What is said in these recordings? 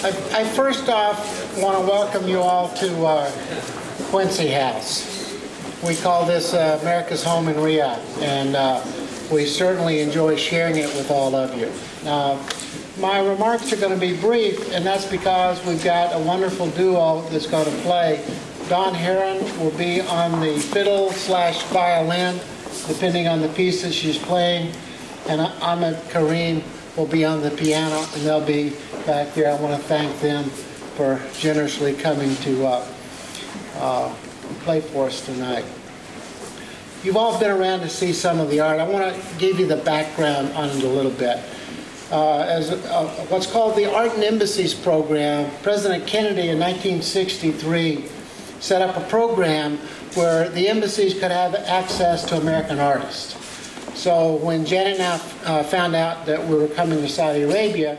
I first off want to welcome you all to Quincy House. We call this America's home in Riyadh, and we certainly enjoy sharing it with all of you. My remarks are going to be brief, and that's because we've got a wonderful duo that's going to play. Dawn Heron will be on the fiddle/violin, depending on the pieces she's playing, and Ahmed Kareem will be on the piano, and they'll be back there. I want to thank them for generously coming to play for us tonight. You've all been around to see some of the art. I want to give you the background on it a little bit. As what's called the Art and Embassies Program, President Kennedy in 1963 set up a program where the embassies could have access to American artists. So when Janet and I found out that we were coming to Saudi Arabia,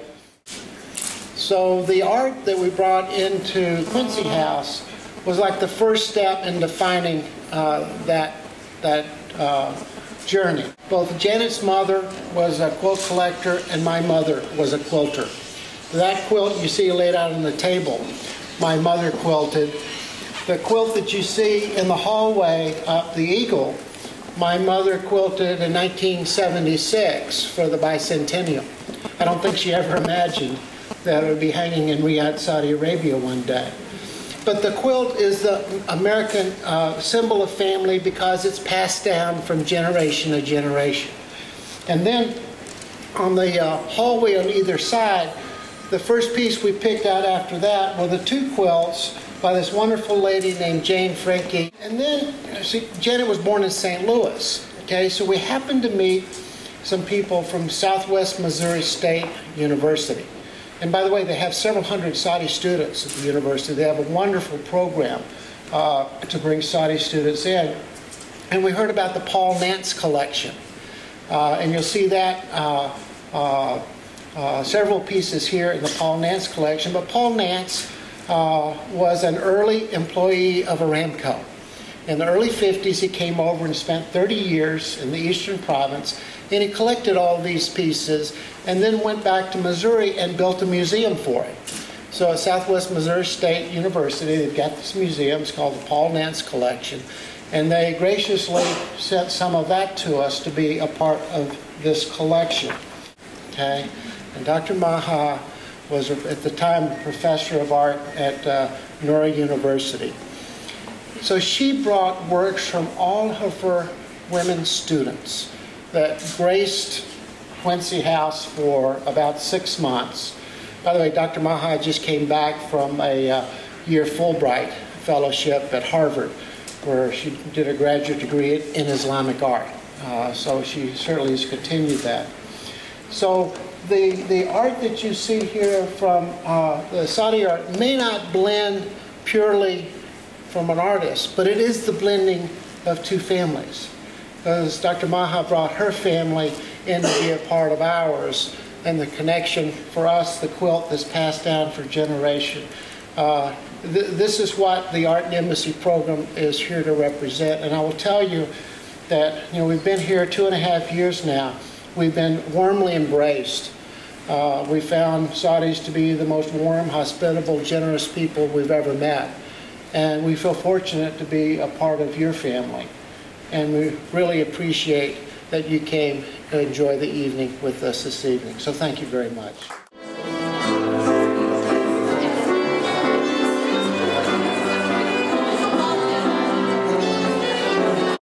so the art that we brought into Quincy House was like the first step in defining that journey. Both Janet's mother was a quilt collector and my mother was a quilter. That quilt you see laid out on the table, my mother quilted. The quilt that you see in the hallway up the Eagle, my mother quilted in 1976 for the bicentennial. I don't think she ever imagined that it would be hanging in Riyadh, Saudi Arabia one day. But the quilt is the American symbol of family because it's passed down from generation to generation. And then on the hallway on either side, the first piece we picked out after that were the two quilts by this wonderful lady named Jane Franke. And then, see, Janet was born in St. Louis, okay? So we happened to meet some people from Southwest Missouri State University. And by the way, they have several hundred Saudi students at the university. They have a wonderful program to bring Saudi students in. And we heard about the Paul Nance collection. And you'll see that several pieces here in the Paul Nance collection. But Paul Nance was an early employee of Aramco. In the early 50s, he came over and spent 30 years in the Eastern Province, and he collected all these pieces and then went back to Missouri and built a museum for it. So at Southwest Missouri State University, they've got this museum. It's called the Paul Nance Collection, and they graciously sent some of that to us to be a part of this collection. Okay, and Dr. Maha was at the time a professor of art at Nora University. So she brought works from all of her women students that graced Quincy House for about 6 months. By the way, Dr. Maha just came back from a year Fulbright fellowship at Harvard, where she did a graduate degree in Islamic art. So she certainly has continued that. So the art that you see here from the Saudi art may not blend purely from an artist, but it is the blending of two families. Because Dr. Maha brought her family in to be a part of ours, and the connection for us, the quilt that's passed down for generation. This is what the Art and Embassy Program is here to represent, and I will tell you that we've been here 2.5 years now. We've been warmly embraced. We found Saudis to be the most warm, hospitable, generous people we've ever met. And we feel fortunate to be a part of your family. And we really appreciate that you came to enjoy the evening with us this evening. So thank you very much.